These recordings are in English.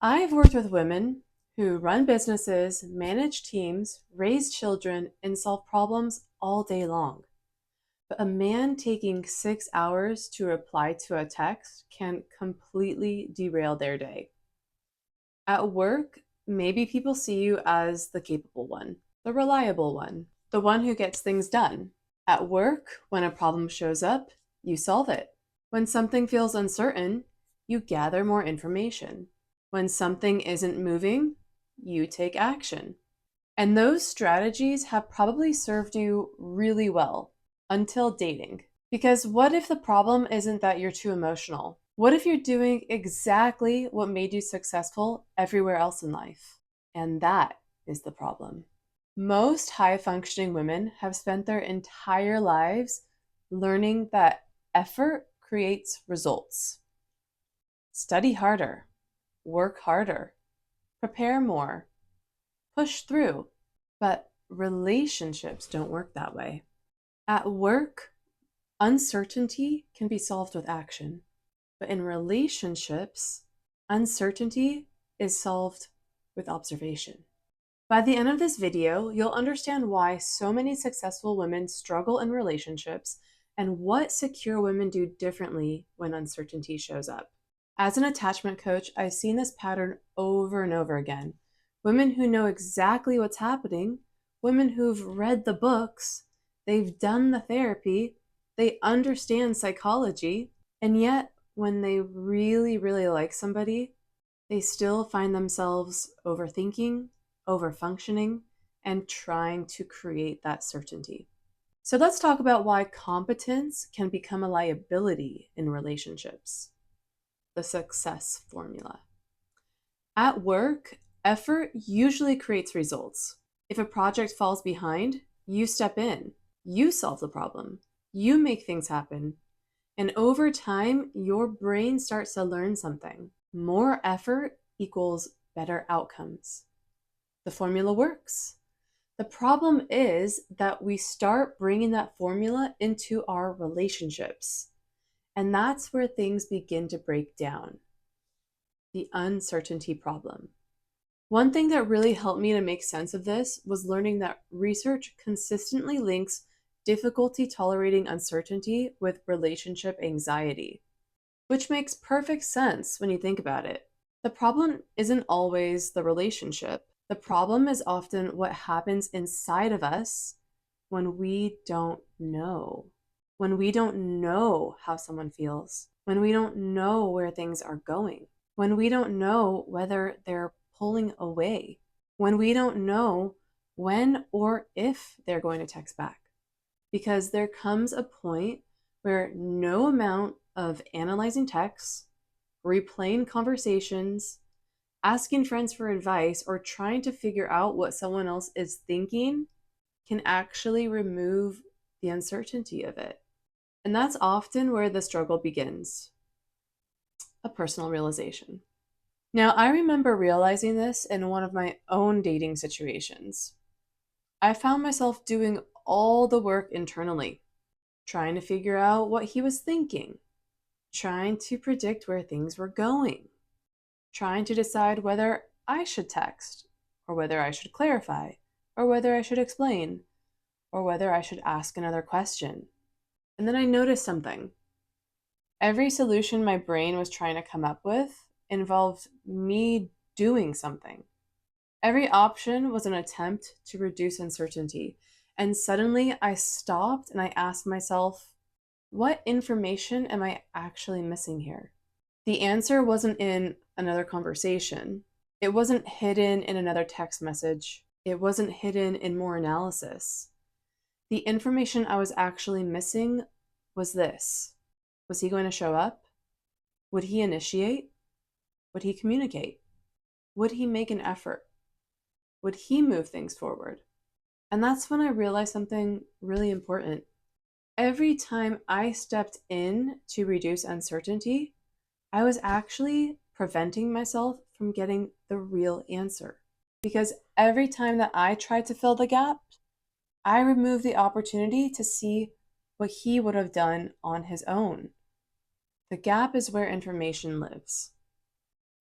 I've worked with women who run businesses, manage teams, raise children, and solve problems all day long. But a man taking 6 hours to reply to a text can completely derail their day. At work, maybe people see you as the capable one, the reliable one, the one who gets things done. At work, when a problem shows up, you solve it. When something feels uncertain, you gather more information. When something isn't moving, you take action. And those strategies have probably served you really well until dating. Because what if the problem isn't that you're too emotional? What if you're doing exactly what made you successful everywhere else in life? And that is the problem. Most high functioning women have spent their entire lives learning that effort creates results. Study harder, work harder, prepare more, push through. But relationships don't work that way. At work, uncertainty can be solved with action. But in relationships, uncertainty is solved with observation. By the end of this video, you'll understand why so many successful women struggle in relationships and what secure women do differently when uncertainty shows up. As an attachment coach, I've seen this pattern over and over again. Women who know exactly what's happening, women who've read the books, they've done the therapy, they understand psychology, and yet when they really, really like somebody, they still find themselves overthinking, overfunctioning, and trying to create that certainty. So let's talk about why competence can become a liability in relationships. The success formula. At work, effort usually creates results. If a project falls behind, you step in, you solve the problem, you make things happen. And over time, your brain starts to learn something. More effort equals better outcomes. The formula works. The problem is that we start bringing that formula into our relationships. And that's where things begin to break down. The uncertainty problem. One thing that really helped me to make sense of this was learning that research consistently links difficulty tolerating uncertainty with relationship anxiety, which makes perfect sense when you think about it. The problem isn't always the relationship. The problem is often what happens inside of us when we don't know. When we don't know how someone feels. When we don't know where things are going. When we don't know whether they're pulling away. When we don't know when or if they're going to text back. Because there comes a point where no amount of analyzing texts, replaying conversations, asking friends for advice, or trying to figure out what someone else is thinking can actually remove the uncertainty of it. And that's often where the struggle begins. A personal realization. Now, I remember realizing this in one of my own dating situations. I found myself doing all the work internally, trying to figure out what he was thinking, trying to predict where things were going, trying to decide whether I should text, or whether I should clarify, or whether I should explain, or whether I should ask another question. And then I noticed something. Every solution my brain was trying to come up with involved me doing something. Every option was an attempt to reduce uncertainty. And suddenly I stopped and I asked myself, what information am I actually missing here? The answer wasn't in another conversation. It wasn't hidden in another text message. It wasn't hidden in more analysis. The information I was actually missing was this. Was he going to show up? Would he initiate? Would he communicate? Would he make an effort? Would he move things forward? And that's when I realized something really important. Every time I stepped in to reduce uncertainty, I was actually preventing myself from getting the real answer. Because every time that I tried to fill the gap, I removed the opportunity to see what he would have done on his own. The gap is where information lives.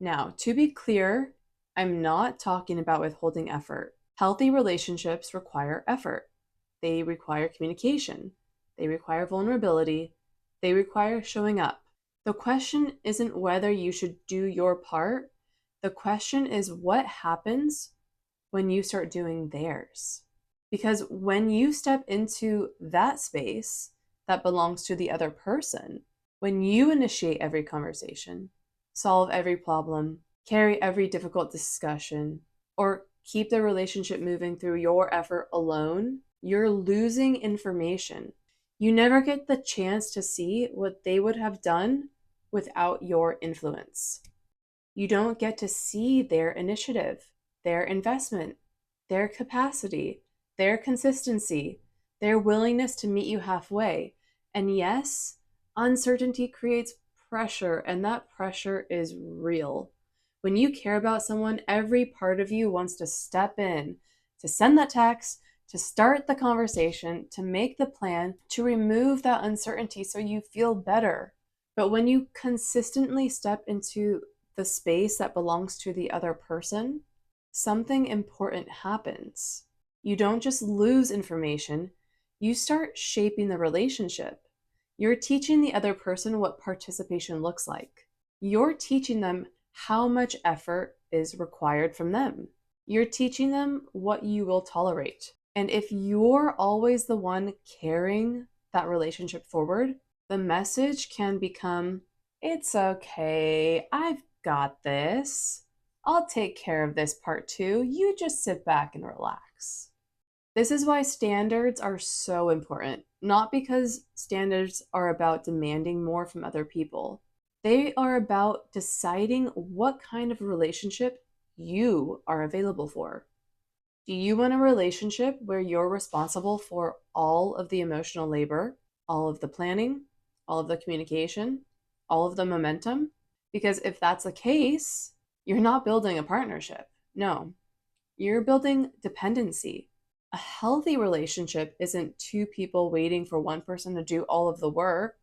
Now, to be clear, I'm not talking about withholding effort. Healthy relationships require effort. They require communication. They require vulnerability. They require showing up. The question isn't whether you should do your part. The question is what happens when you start doing theirs. Because when you step into that space that belongs to the other person, when you initiate every conversation, solve every problem, carry every difficult discussion, or keep the relationship moving through your effort alone, you're losing information. You never get the chance to see what they would have done without your influence. You don't get to see their initiative, their investment, their capacity, their consistency, their willingness to meet you halfway. And yes, uncertainty creates pressure, and that pressure is real. When you care about someone, every part of you wants to step in, to send that text, to start the conversation, to make the plan, to remove that uncertainty so you feel better. But when you consistently step into the space that belongs to the other person, something important happens. You don't just lose information, you start shaping the relationship. You're teaching the other person what participation looks like. You're teaching them how much effort is required from them. You're teaching them what you will tolerate. And if you're always the one carrying that relationship forward, the message can become, "It's okay, I've got this. I'll take care of this part too. You just sit back and relax." This is why standards are so important. Not because standards are about demanding more from other people. They are about deciding what kind of relationship you are available for. Do you want a relationship where you're responsible for all of the emotional labor, all of the planning, all of the communication, all of the momentum? Because if that's the case, you're not building a partnership. No, you're building dependency. A healthy relationship isn't two people waiting for one person to do all of the work.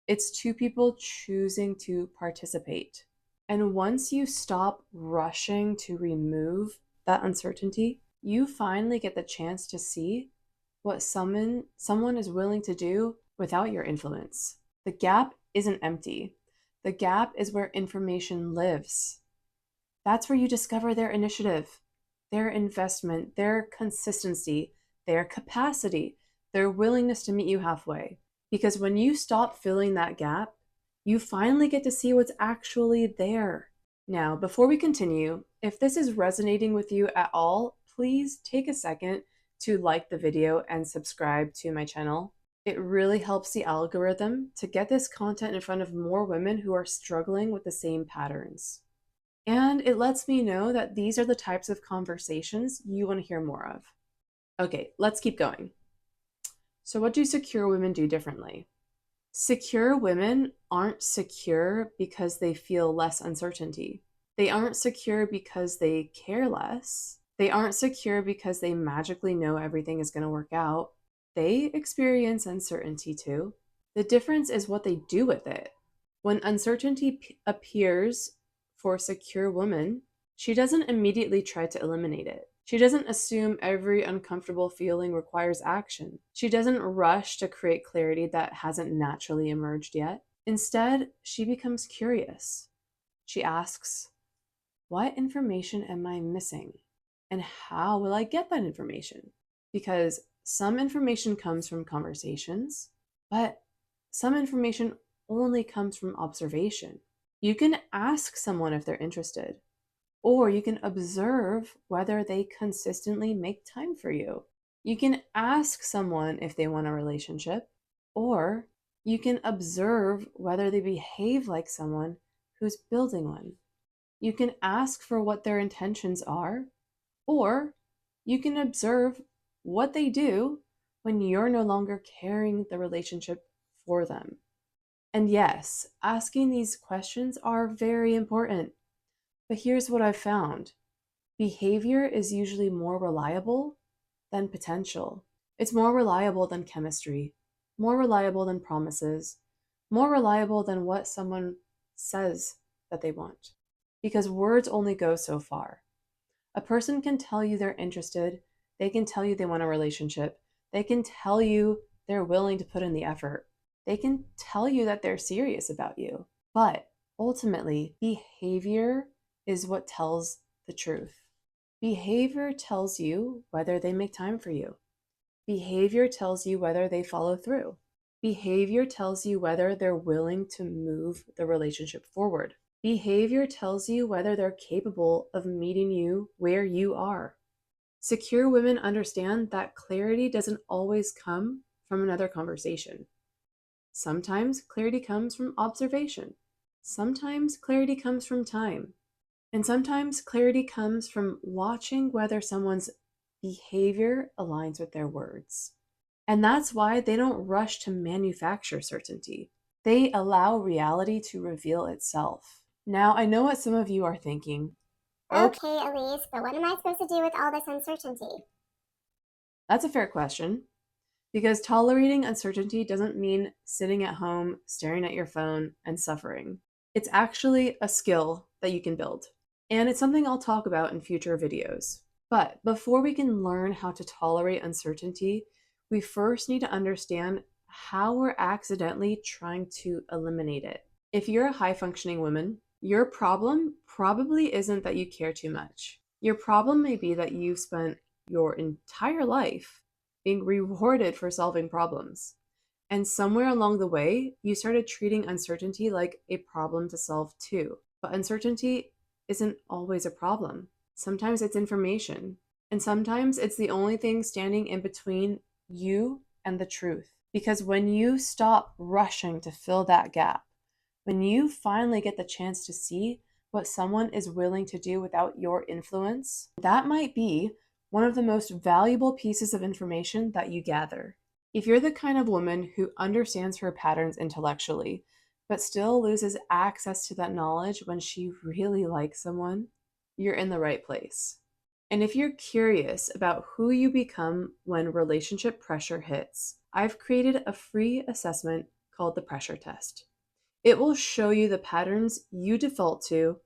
It's two people choosing to participate. And once you stop rushing to remove that uncertainty, you finally get the chance to see what someone is willing to do without your influence. The gap isn't empty. The gap is where information lives. That's where you discover their initiative, their investment, their consistency, their capacity, their willingness to meet you halfway. Because when you stop filling that gap, you finally get to see what's actually there. Now, before we continue, if this is resonating with you at all, please take a second to like the video and subscribe to my channel. It really helps the algorithm to get this content in front of more women who are struggling with the same patterns. And it lets me know that these are the types of conversations you want to hear more of. Okay, let's keep going. So, what do secure women do differently? Secure women aren't secure because they feel less uncertainty. They aren't secure because they care less. They aren't secure because they magically know everything is going to work out. They experience uncertainty too. The difference is what they do with it. When uncertainty appears for a secure woman, she doesn't immediately try to eliminate it. She doesn't assume every uncomfortable feeling requires action. She doesn't rush to create clarity that hasn't naturally emerged yet. Instead, she becomes curious. She asks, "What information am I missing? And how will I get that information?" Because some information comes from conversations, but some information only comes from observation. You can ask someone if they're interested, or you can observe whether they consistently make time for you. You can ask someone if they want a relationship, or you can observe whether they behave like someone who's building one. You can ask for what their intentions are, or you can observe what they do when you're no longer carrying the relationship for them. And yes, asking these questions are very important. But here's what I've found: behavior is usually more reliable than potential. It's more reliable than chemistry, more reliable than promises, more reliable than what someone says that they want. because words only go so far. A person can tell you they're interested, they can tell you they want a relationship, they can tell you they're willing to put in the effort, they can tell you that they're serious about you. But ultimately, behavior is what tells the truth. Behavior tells you whether they make time for you. Behavior tells you whether they follow through. Behavior tells you whether they're willing to move the relationship forward. Behavior tells you whether they're capable of meeting you where you are. Secure women understand that clarity doesn't always come from another conversation. Sometimes clarity comes from observation. Sometimes clarity comes from time. And sometimes clarity comes from watching whether someone's behavior aligns with their words. And that's why they don't rush to manufacture certainty. They allow reality to reveal itself. Now, I know what some of you are thinking. Okay, Elise, but what am I supposed to do with all this uncertainty? That's a fair question. Because tolerating uncertainty doesn't mean sitting at home, staring at your phone, and suffering. It's actually a skill that you can build. And it's something I'll talk about in future videos. But before we can learn how to tolerate uncertainty, we first need to understand how we're accidentally trying to eliminate it. If you're a high functioning woman, your problem probably isn't that you care too much. Your problem may be that you've spent your entire life being rewarded for solving problems. And somewhere along the way, you started treating uncertainty like a problem to solve too. But uncertainty isn't always a problem. Sometimes it's information. And sometimes it's the only thing standing in between you and the truth. Because when you stop rushing to fill that gap, when you finally get the chance to see what someone is willing to do without your influence, that might be one of the most valuable pieces of information that you gather. If you're the kind of woman who understands her patterns intellectually, but still loses access to that knowledge when she really likes someone, you're in the right place. And if you're curious about who you become when relationship pressure hits, I've created a free assessment called the pressure test. It will show you the patterns you default to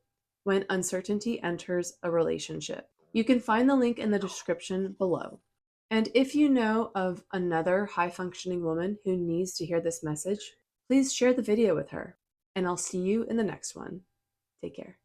when uncertainty enters a relationship. You can find the link in the description below. And if you know of another high functioning woman who needs to hear this message, please share the video with her. And I'll see you in the next one. Take care.